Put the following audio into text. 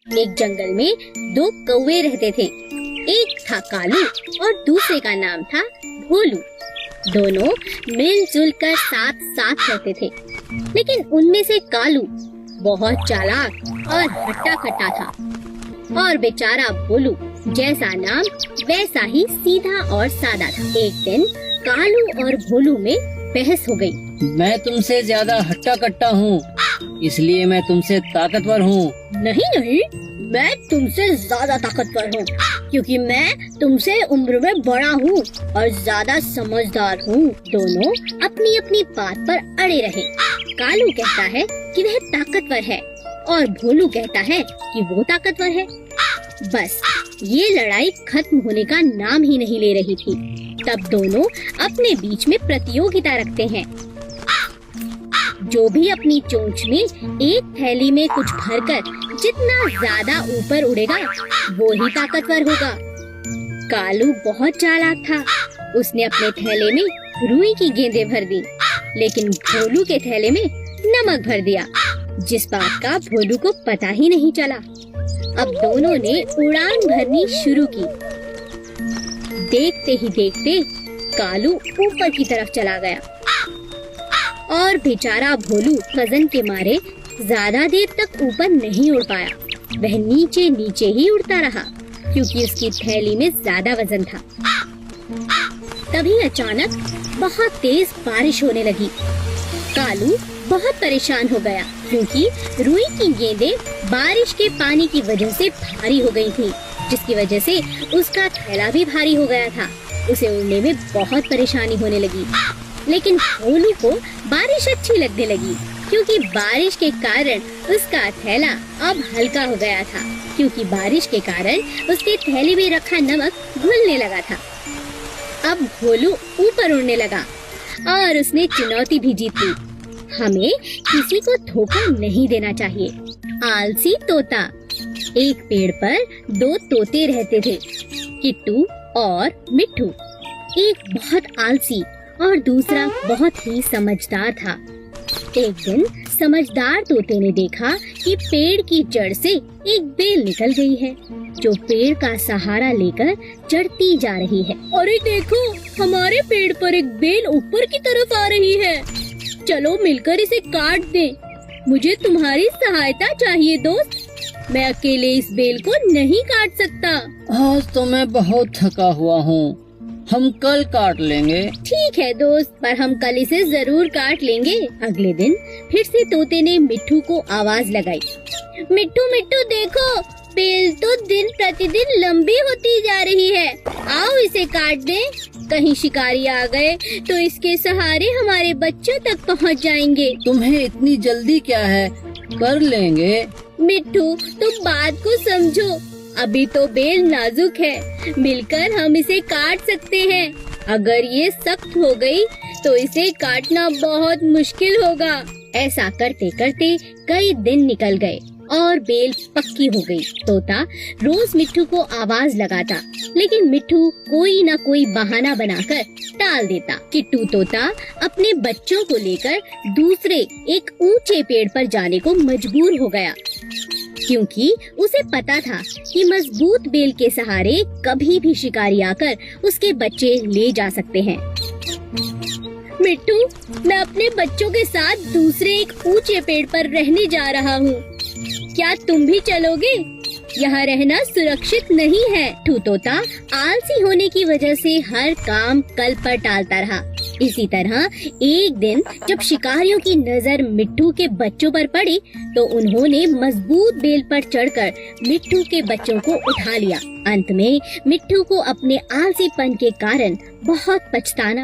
एक जंगल में दो कौवे रहते थे। एक था कालू और दूसरे का नाम था भोलू। दोनों मिलजुल कर साथ साथ रहते थे, लेकिन उनमें से कालू बहुत चालाक और हट्टा-कट्टा था और बेचारा भोलू जैसा नाम वैसा ही सीधा और सादा था। एक दिन कालू और भोलू में बहस हो गई। मैं तुमसे ज्यादा हट्टा कट्टा हूँ, इसलिए मैं तुमसे ताकतवर हूँ। नहीं नहीं, मैं तुमसे ज्यादा ताकतवर हूँ, क्योंकि मैं तुमसे उम्र में बड़ा हूँ और ज्यादा समझदार हूँ। दोनों अपनी अपनी बात पर अड़े रहे। कालू कहता है कि वह ताकतवर है और भोलू कहता है कि वो ताकतवर है। बस ये लड़ाई खत्म होने का नाम ही नहीं ले रही थी। तब दोनों अपने बीच में प्रतियोगिता रखते हैं। जो भी अपनी चोंच में एक थैली में कुछ भरकर जितना ज्यादा ऊपर उड़ेगा वो ही ताकतवर होगा। कालू बहुत चालाक था। उसने अपने थैले में रुई की गेंदें भर दी, लेकिन भोलू के थैले में नमक भर दिया, जिस बात का भोलू को पता ही नहीं चला। अब दोनों ने उड़ान भरनी शुरू की। देखते ही देखते कालू ऊपर की तरफ चला गया और बेचारा भोलू वजन के मारे ज्यादा देर तक ऊपर नहीं उड़ पाया। वह नीचे नीचे ही उड़ता रहा, क्योंकि उसकी थैली में ज्यादा वजन था। तभी अचानक बहुत तेज बारिश होने लगी। कालू बहुत परेशान हो गया, क्योंकि रुई की गेंदें बारिश के पानी की वजह से भारी हो गई थी, जिसकी वजह से उसका थैला भी भारी हो गया था। उसे उड़ने में बहुत परेशानी होने लगी। लेकिन भोलू को बारिश अच्छी लगने लगी, क्योंकि बारिश के कारण उसका थैला अब हल्का हो गया था, क्योंकि बारिश के कारण उसके थैले में रखा नमक घुलने लगा था। अब भोलू ऊपर उड़ने लगा और उसने चुनौती भी जीत ली। हमें किसी को धोखा नहीं देना चाहिए। आलसी तोता। एक पेड़ पर दो तोते रहते थे, किट्टू और मिट्ठू। एक बहुत आलसी और दूसरा बहुत ही समझदार था। एक दिन समझदार तोते ने देखा कि पेड़ की जड़ से एक बेल निकल गई है, जो पेड़ का सहारा लेकर चढ़ती जा रही है। अरे देखो, हमारे पेड़ पर एक बेल ऊपर की तरफ आ रही है। चलो मिलकर इसे काट दें। मुझे तुम्हारी सहायता चाहिए दोस्त। मैं अकेले इस बेल को नहीं काट सकता। आज तो मैं बहुत थका हुआ हूँ, हम कल काट लेंगे। ठीक है दोस्त, पर हम कल इसे जरूर काट लेंगे। अगले दिन फिर से तोते ने मिट्ठू को आवाज लगाई। मिट्ठू मिट्ठू देखो, बेल तो दिन प्रतिदिन लंबी होती जा रही है। आओ इसे काट दें। कहीं शिकारी आ गए तो इसके सहारे हमारे बच्चों तक पहुंच जाएंगे। तुम्हें इतनी जल्दी क्या है, कर लेंगे। मिट्ठू तुम बात को समझो, अभी तो बेल नाजुक है, मिलकर हम इसे काट सकते हैं। अगर ये सख्त हो गई तो इसे काटना बहुत मुश्किल होगा। ऐसा करते करते कई दिन निकल गए और बेल पक्की हो गई। तोता रोज मिट्ठू को आवाज लगाता, लेकिन मिट्ठू कोई न कोई बहाना बनाकर टाल देता। किट्टू तोता अपने बच्चों को लेकर दूसरे एक ऊंचे पेड़ पर जाने को मजबूर हो गया, क्योंकि उसे पता था कि मजबूत बेल के सहारे कभी भी शिकारी आकर उसके बच्चे ले जा सकते हैं। मिट्टू, मैं अपने बच्चों के साथ दूसरे एक ऊंचे पेड़ पर रहने जा रहा हूँ। क्या तुम भी चलोगे? यहाँ रहना सुरक्षित नहीं है। मिट्ठू तोता आलसी होने की वजह से हर काम कल पर टालता रहा। इसी तरह एक दिन जब शिकारियों की नजर मिट्ठू के बच्चों पर पड़ी, तो उन्होंने मजबूत बेल पर चढ़कर मिट्ठू के बच्चों को उठा लिया। अंत में मिट्ठू को अपने आलसीपन के कारण बहुत पछताना